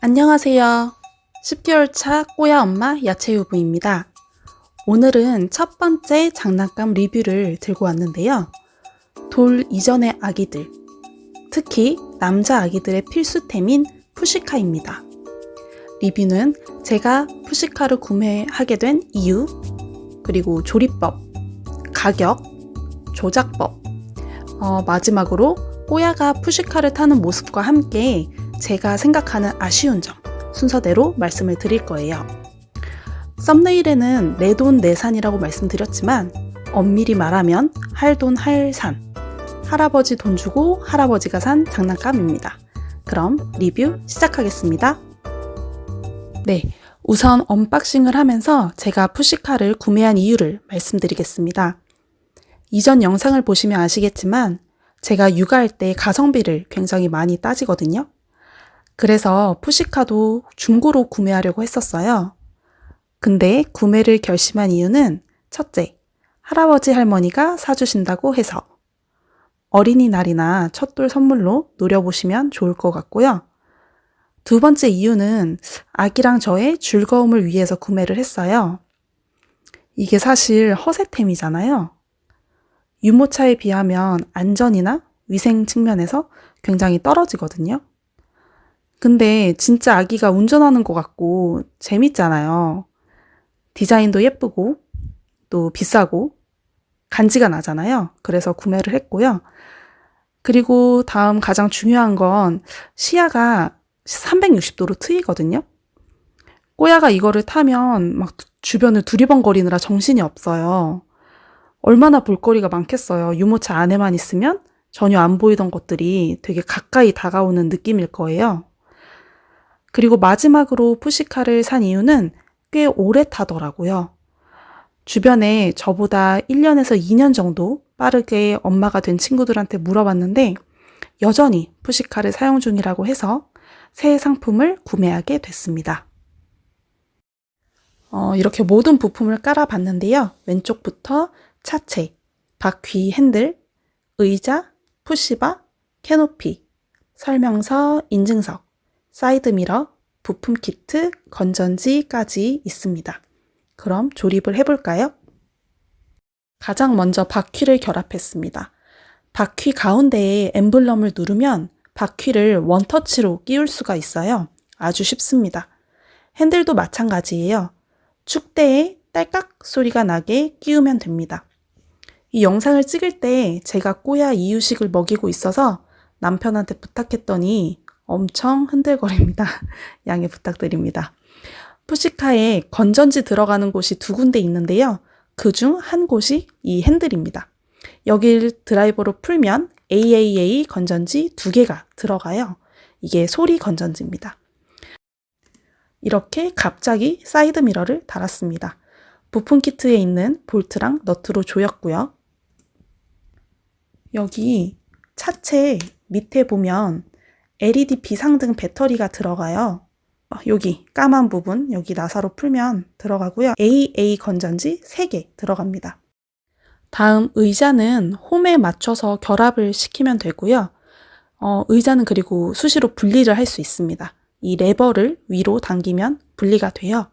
안녕하세요. 10개월 차 꼬야 엄마 야채유부입니다. 오늘은 첫 번째 장난감 리뷰를 들고 왔는데요. 돌 이전의 아기들, 특히 남자 아기들의 필수템인 푸시카입니다. 리뷰는 제가 푸시카를 구매하게 된 이유, 그리고 조리법, 가격, 조작법, 마지막으로 꼬야가 푸시카를 타는 모습과 함께 제가 생각하는 아쉬운 점 순서대로 말씀을 드릴 거예요. 썸네일에는 내 돈 내산이라고 말씀드렸지만 엄밀히 말하면 할 돈 할산, 할아버지 돈 주고 할아버지가 산 장난감입니다. 그럼 리뷰 시작하겠습니다. 네, 우선 언박싱을 하면서 제가 푸시카를 구매한 이유를 말씀드리겠습니다. 이전 영상을 보시면 아시겠지만 제가 육아할 때 가성비를 굉장히 많이 따지거든요. 그래서 푸시카도 중고로 구매하려고 했었어요. 근데 구매를 결심한 이유는 첫째, 할아버지 할머니가 사주신다고 해서 어린이날이나 첫돌 선물로 노려보시면 좋을 것 같고요. 두 번째 이유는 아기랑 저의 즐거움을 위해서 구매를 했어요. 이게 사실 허세템이잖아요. 유모차에 비하면 안전이나 위생 측면에서 굉장히 떨어지거든요. 근데 진짜 아기가 운전하는 것 같고 재밌잖아요. 디자인도 예쁘고 또 비싸고 간지가 나잖아요. 그래서 구매를 했고요. 그리고 다음 가장 중요한 건 시야가 360도로 트이거든요. 꼬야가 이거를 타면 막 주변을 두리번거리느라 정신이 없어요. 얼마나 볼거리가 많겠어요. 유모차 안에만 있으면 전혀 안 보이던 것들이 되게 가까이 다가오는 느낌일 거예요. 그리고 마지막으로 푸시카를 산 이유는 꽤 오래 타더라고요. 주변에 저보다 1년에서 2년 정도 빠르게 엄마가 된 친구들한테 물어봤는데 여전히 푸시카를 사용 중이라고 해서 새 상품을 구매하게 됐습니다. 이렇게 모든 부품을 깔아봤는데요. 왼쪽부터 차체, 바퀴 핸들, 의자, 푸시바, 캐노피, 설명서, 인증서, 사이드미러, 부품 키트, 건전지까지 있습니다. 그럼 조립을 해볼까요? 가장 먼저 바퀴를 결합했습니다. 바퀴 가운데에 엠블럼을 누르면 바퀴를 원터치로 끼울 수가 있어요. 아주 쉽습니다. 핸들도 마찬가지예요. 축대에 딸깍 소리가 나게 끼우면 됩니다. 이 영상을 찍을 때 제가 꼬야 이유식을 먹이고 있어서 남편한테 부탁했더니 엄청 흔들거립니다. 양해 부탁드립니다. 푸시카에 건전지 들어가는 곳이 두 군데 있는데요. 그중 한 곳이 이 핸들입니다. 여길 드라이버로 풀면 AAA 건전지 두 개가 들어가요. 이게 소리 건전지입니다. 이렇게 갑자기 사이드 미러를 달았습니다. 부품 키트에 있는 볼트랑 너트로 조였고요. 여기 차체 밑에 보면 LED 비상등 배터리가 들어가요. 여기 까만 부분, 여기 나사로 풀면 들어가고요. AA 건전지 3개 들어갑니다. 다음 의자는 홈에 맞춰서 결합을 시키면 되고요. 의자는 그리고 수시로 분리를 할 수 있습니다. 이 레버를 위로 당기면 분리가 돼요.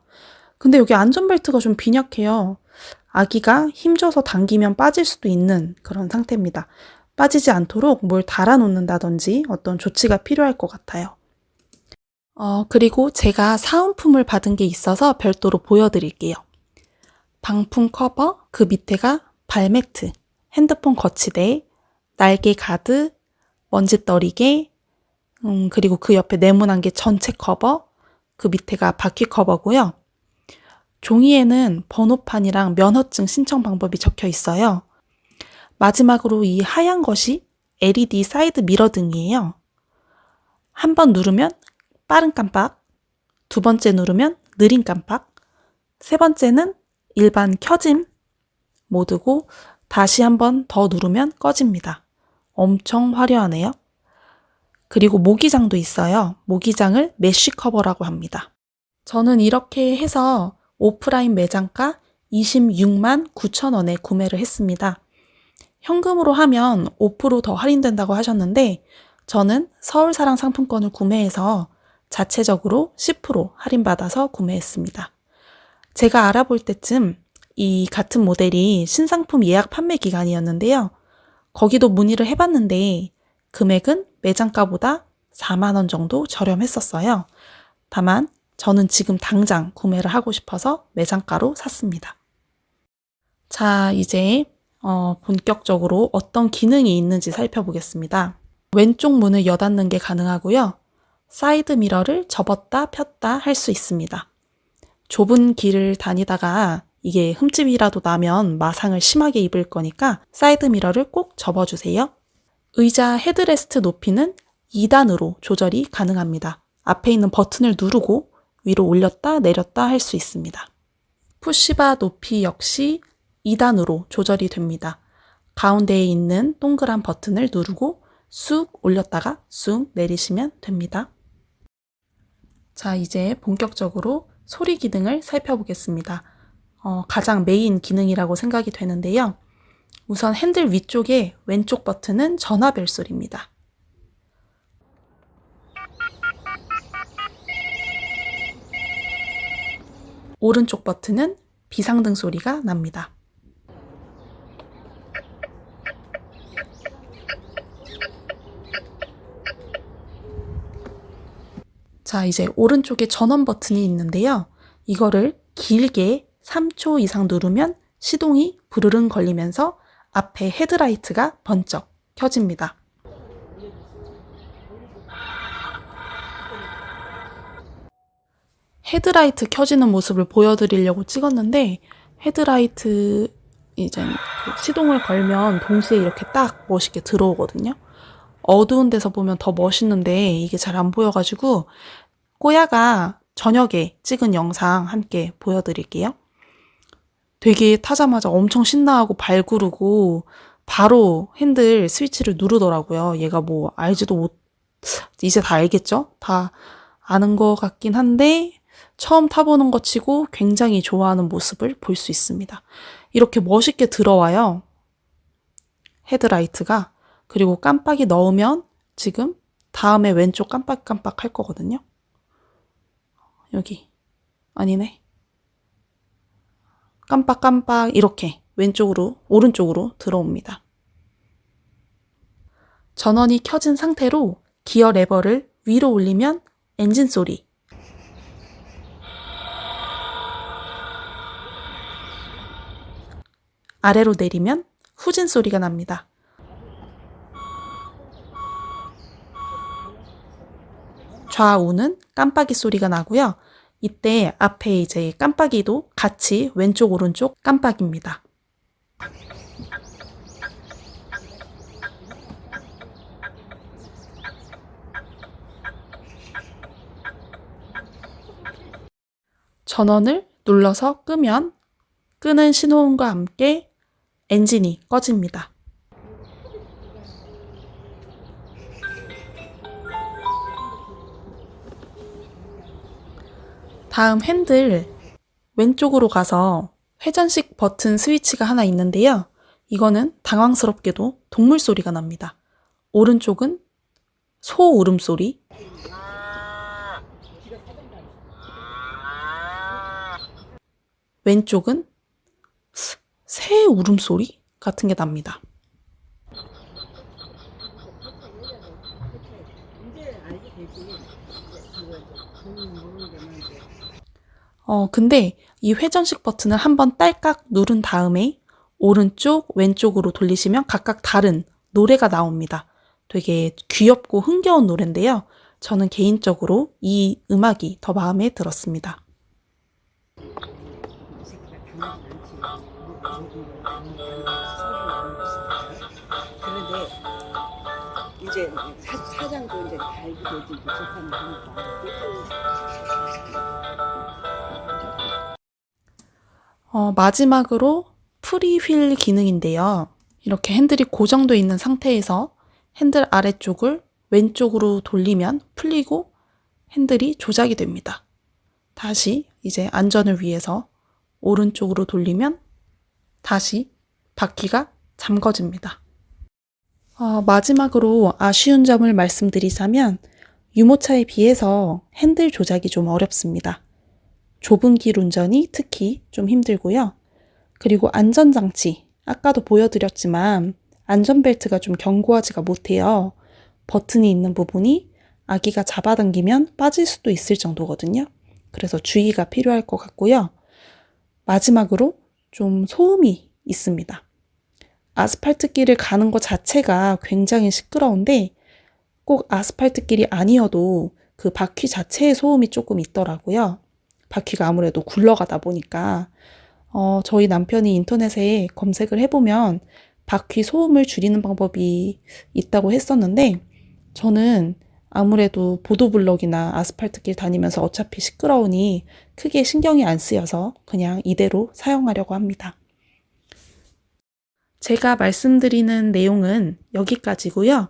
근데 여기 안전벨트가 좀 빈약해요. 아기가 힘줘서 당기면 빠질 수도 있는 그런 상태입니다. 빠지지 않도록 뭘 달아놓는다든지 어떤 조치가 필요할 것 같아요. 그리고 제가 사은품을 받은 게 있어서 별도로 보여드릴게요. 방풍 커버, 그 밑에가 발매트, 핸드폰 거치대, 날개 가드, 먼지 떨이개, 그리고 그 옆에 네모난 게 전체 커버, 그 밑에가 바퀴 커버고요. 종이에는 번호판이랑 면허증 신청 방법이 적혀 있어요. 마지막으로 이 하얀 것이 LED 사이드 미러 등이에요. 한 번 누르면 빠른 깜빡, 두 번째 누르면 느린 깜빡, 세 번째는 일반 켜짐 모드고 다시 한 번 더 누르면 꺼집니다. 엄청 화려하네요. 그리고 모기장도 있어요. 모기장을 메쉬 커버라고 합니다. 저는 이렇게 해서 오프라인 매장가 26만 9천 원에 구매를 했습니다. 현금으로 하면 5% 더 할인된다고 하셨는데 저는 서울사랑 상품권을 구매해서 자체적으로 10% 할인받아서 구매했습니다. 제가 알아볼 때쯤 이 같은 모델이 신상품 예약 판매 기간이었는데요. 거기도 문의를 해봤는데 금액은 매장가보다 4만 원 정도 저렴했었어요. 다만 저는 지금 당장 구매를 하고 싶어서 매장가로 샀습니다. 자, 이제 본격적으로 어떤 기능이 있는지 살펴보겠습니다. 왼쪽 문을 여닫는 게 가능하고요. 사이드 미러를 접었다 폈다 할 수 있습니다. 좁은 길을 다니다가 이게 흠집이라도 나면 마상을 심하게 입을 거니까 사이드 미러를 꼭 접어주세요. 의자 헤드레스트 높이는 2단으로 조절이 가능합니다. 앞에 있는 버튼을 누르고 위로 올렸다 내렸다 할 수 있습니다. 푸시바 높이 역시 2단으로 조절이 됩니다. 가운데에 있는 동그란 버튼을 누르고 쑥 올렸다가 쑥 내리시면 됩니다. 자, 이제 본격적으로 소리 기능을 살펴보겠습니다. 가장 메인 기능이라고 생각이 되는데요. 우선 핸들 위쪽에 왼쪽 버튼은 전화 벨소리입니다. 오른쪽 버튼은 비상등 소리가 납니다. 자, 이제 오른쪽에 전원 버튼이 있는데요. 이거를 길게 3초 이상 누르면 시동이 부르릉 걸리면서 앞에 헤드라이트가 번쩍 켜집니다. 헤드라이트 켜지는 모습을 보여드리려고 찍었는데 헤드라이트 이제 시동을 걸면 동시에 이렇게 딱 멋있게 들어오거든요. 어두운 데서 보면 더 멋있는데 이게 잘 안 보여가지고 꼬야가 저녁에 찍은 영상 함께 보여드릴게요. 되게 타자마자 엄청 신나하고 발구르고 바로 핸들 스위치를 누르더라고요. 얘가 뭐 알지도 못, 이제 다 알겠죠? 다 아는 것 같긴 한데 처음 타보는 것 치고 굉장히 좋아하는 모습을 볼 수 있습니다. 이렇게 멋있게 들어와요. 헤드라이트가. 그리고 깜빡이 넣으면 지금 다음에 왼쪽 깜빡깜빡 할 거거든요. 여기. 아니네. 깜빡깜빡 이렇게 왼쪽으로, 오른쪽으로 들어옵니다. 전원이 켜진 상태로 기어 레버를 위로 올리면 엔진 소리. 아래로 내리면 후진 소리가 납니다. 좌우는 깜빡이 소리가 나고요. 이때 앞에 이제 깜빡이도 같이 왼쪽 오른쪽 깜빡입니다. 전원을 눌러서 끄면 끄는 신호음과 함께 엔진이 꺼집니다. 다음 핸들 왼쪽으로 가서 회전식 버튼 스위치가 하나 있는데요. 이거는 당황스럽게도 동물 소리가 납니다. 오른쪽은 소 울음소리, 왼쪽은 새 울음소리 같은 게 납니다. 근데 이 회전식 버튼을 한번 딸깍 누른 다음에 오른쪽, 왼쪽으로 돌리시면 각각 다른 노래가 나옵니다. 되게 귀엽고 흥겨운 노래인데요. 저는 개인적으로 이 음악이 더 마음에 들었습니다. 그런데 이제 사장도 이제 다 알게 되지 재판을 하니까. 마지막으로 프리휠 기능인데요. 이렇게 핸들이 고정되어 있는 상태에서 핸들 아래쪽을 왼쪽으로 돌리면 풀리고 핸들이 조작이 됩니다. 다시 이제 안전을 위해서 오른쪽으로 돌리면 다시 바퀴가 잠궈집니다. 마지막으로 아쉬운 점을 말씀드리자면 유모차에 비해서 핸들 조작이 좀 어렵습니다. 좁은 길 운전이 특히 좀 힘들고요. 그리고 안전장치, 아까도 보여드렸지만 안전벨트가 좀 견고하지가 못해요. 버튼이 있는 부분이 아기가 잡아당기면 빠질 수도 있을 정도거든요. 그래서 주의가 필요할 것 같고요. 마지막으로 좀 소음이 있습니다. 아스팔트 길을 가는 것 자체가 굉장히 시끄러운데 꼭 아스팔트 길이 아니어도 그 바퀴 자체의 소음이 조금 있더라고요. 바퀴가 아무래도 굴러가다 보니까 저희 남편이 인터넷에 검색을 해보면 바퀴 소음을 줄이는 방법이 있다고 했었는데 저는 아무래도 보도블럭이나 아스팔트 길 다니면서 어차피 시끄러우니 크게 신경이 안 쓰여서 그냥 이대로 사용하려고 합니다. 제가 말씀드리는 내용은 여기까지고요.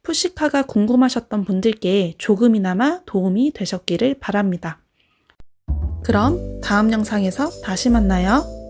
푸시카가 궁금하셨던 분들께 조금이나마 도움이 되셨기를 바랍니다. 그럼 다음 영상에서 다시 만나요.